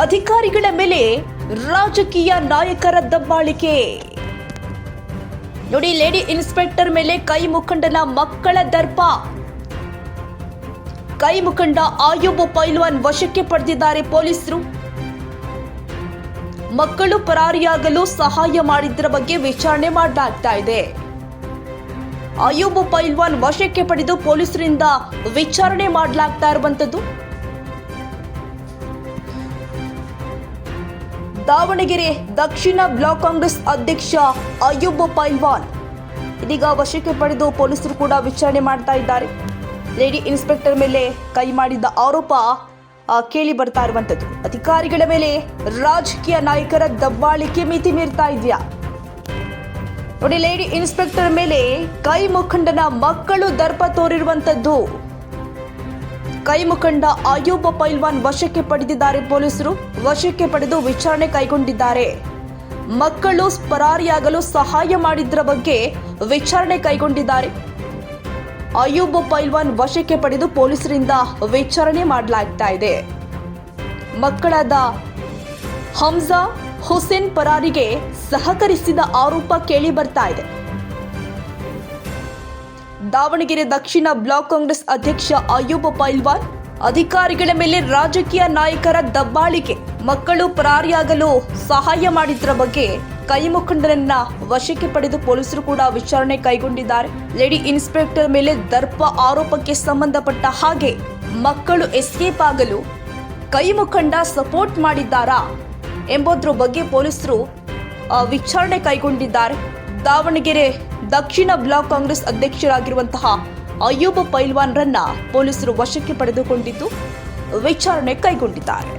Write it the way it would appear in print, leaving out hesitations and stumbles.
ಅಧಿಕಾರಿಗಳ ಮೇಲೆ ರಾಜಕೀಯ ನಾಯಕರ ದಬ್ಬಾಳಿಕೆ. ನೋಡಿ, ಲೇಡಿ ಇನ್ಸ್ಪೆಕ್ಟರ್ ಮೇಲೆ ಕೈ ಮುಖಂಡನ ಮಕ್ಕಳ ದರ್ಪ. ಕೈ ಮುಖಂಡ ಆಯೂಬ್ ಪೈಲ್ವಾನ್ ವಶಕ್ಕೆ ಪಡೆದಿದ್ದಾರೆ ಪೊಲೀಸರು. ಮಕ್ಕಳು ಪರಾರಿಯಾಗಲು ಸಹಾಯ ಮಾಡಿದ್ದರ ಬಗ್ಗೆ ವಿಚಾರಣೆ ಮಾಡಲಾಗ್ತಾ ಇದೆ. ಆಯೂಬ್ ಪೈಲ್ವಾನ್ ವಶಕ್ಕೆ ಪಡೆದು ಪೊಲೀಸರಿಂದ ವಿಚಾರಣೆ ಮಾಡಲಾಗ್ತಾ ಇರುವಂತದ್ದು. ದಾವಣಗೆರೆ ದಕ್ಷಿಣ ಬ್ಲಾಕ್ ಕಾಂಗ್ರೆಸ್ ಅಧ್ಯಕ್ಷ ಆಯೂಬ್ ಪೈಲ್ವಾನ್ ಇದೀಗ ವಶಕ್ಕೆ ಪಡೆದು ಪೊಲೀಸರು ಕೂಡ ವಿಚಾರಣೆ ಮಾಡ್ತಾ ಇದ್ದಾರೆ. ಲೇಡಿ ಇನ್ಸ್ಪೆಕ್ಟರ್ ಮೇಲೆ ಕೈ ಮಾಡಿದ ಆರೋಪ ಕೇಳಿ ಬರ್ತಾ ಇರುವಂತದ್ದು. ಅಧಿಕಾರಿಗಳ ಮೇಲೆ ರಾಜಕೀಯ ನಾಯಕರ ದಬ್ಬಾಳಿಕೆ ಮಿತಿ ಮೀರ್ತಾ ಇದೆಯಾ? ನೋಡಿ, ಲೇಡಿ ಇನ್ಸ್ಪೆಕ್ಟರ್ ಮೇಲೆ ಕೈ ಮುಖಂಡನ ಮಕ್ಕಳು ದರ್ಪ ತೋರಿರುವಂತದ್ದು. ಕೈ ಮುಖಂಡ ಆಯೂಬ್ ಪೈಲ್ವಾನ್ ವಶಕ್ಕೆ ಪಡೆದಿದ್ದಾರೆ ಪೊಲೀಸರು. ವಶಕ್ಕೆ ಪಡೆದು ವಿಚಾರಣೆ ಕೈಗೊಂಡಿದ್ದಾರೆ. ಮಕ್ಕಳು ಪರಾರಿಯಾಗಲು ಸಹಾಯ ಮಾಡಿದ್ದರ ಬಗ್ಗೆ ವಿಚಾರಣೆ ಕೈಗೊಂಡಿದ್ದಾರೆ. ಆಯೂಬ್ ಪೈಲ್ವಾನ್ ವಶಕ್ಕೆ ಪಡೆದು ಪೊಲೀಸರಿಂದ ವಿಚಾರಣೆ ಮಾಡಲಾಗ್ತಾ ಇದೆ. ಮಕ್ಕಳಾದ ಹಮ್ಜಾ ಹುಸೇನ್ ಪರಾರಿಗೆ ಸಹಕರಿಸಿದ ಆರೋಪ ಕೇಳಿ ಬರ್ತಾ ಇದೆ. ದಾವಣಗೆರೆ ದಕ್ಷಿಣ ಬ್ಲಾಕ್ ಕಾಂಗ್ರೆಸ್ ಅಧ್ಯಕ್ಷ ಆಯೂಬ್ ಪೈಲ್ವಾನ್ ಅಧಿಕಾರಿಗಳ ಮೇಲೆ ರಾಜಕೀಯ ನಾಯಕರ ದಬ್ಬಾಳಿಕೆ, ಮಕ್ಕಳು ಪರಾರಿಯಾಗಲು ಸಹಾಯ ಮಾಡಿದ್ದರ ಬಗ್ಗೆ ಕೈ ಮುಖಂಡರನ್ನ ವಶಕ್ಕೆ ಪಡೆದು ಪೊಲೀಸರು ಕೂಡ ವಿಚಾರಣೆ ಕೈಗೊಂಡಿದ್ದಾರೆ. ಲೇಡಿ ಇನ್ಸ್ಪೆಕ್ಟರ್ ಮೇಲೆ ದರ್ಪ ಆರೋಪಕ್ಕೆ ಸಂಬಂಧಪಟ್ಟ ಹಾಗೆ ಮಕ್ಕಳು ಎಸ್ಕೇಪ್ ಆಗಲು ಕೈ ಮುಖಂಡ ಸಪೋರ್ಟ್ ಮಾಡಿದ್ದಾರಾ ಎಂಬುದರ ಬಗ್ಗೆ ಪೊಲೀಸರು ವಿಚಾರಣೆ ಕೈಗೊಂಡಿದ್ದಾರೆ. ದಾವಣಗೆರೆ ದಕ್ಷಿಣ ಬ್ಲಾಕ್ ಕಾಂಗ್ರೆಸ್ ಅಧ್ಯಕ್ಷರಾಗಿರುವಂತಹ ಆಯೂಬ್ ಪೈಲ್ವಾನ್ ರನ್ನ ಪೊಲೀಸರು ವಶಕ್ಕೆ ಪಡೆದುಕೊಂಡಿದ್ದು ವಿಚಾರಣೆ ಕೈಗೊಂಡಿದ್ದಾರೆ.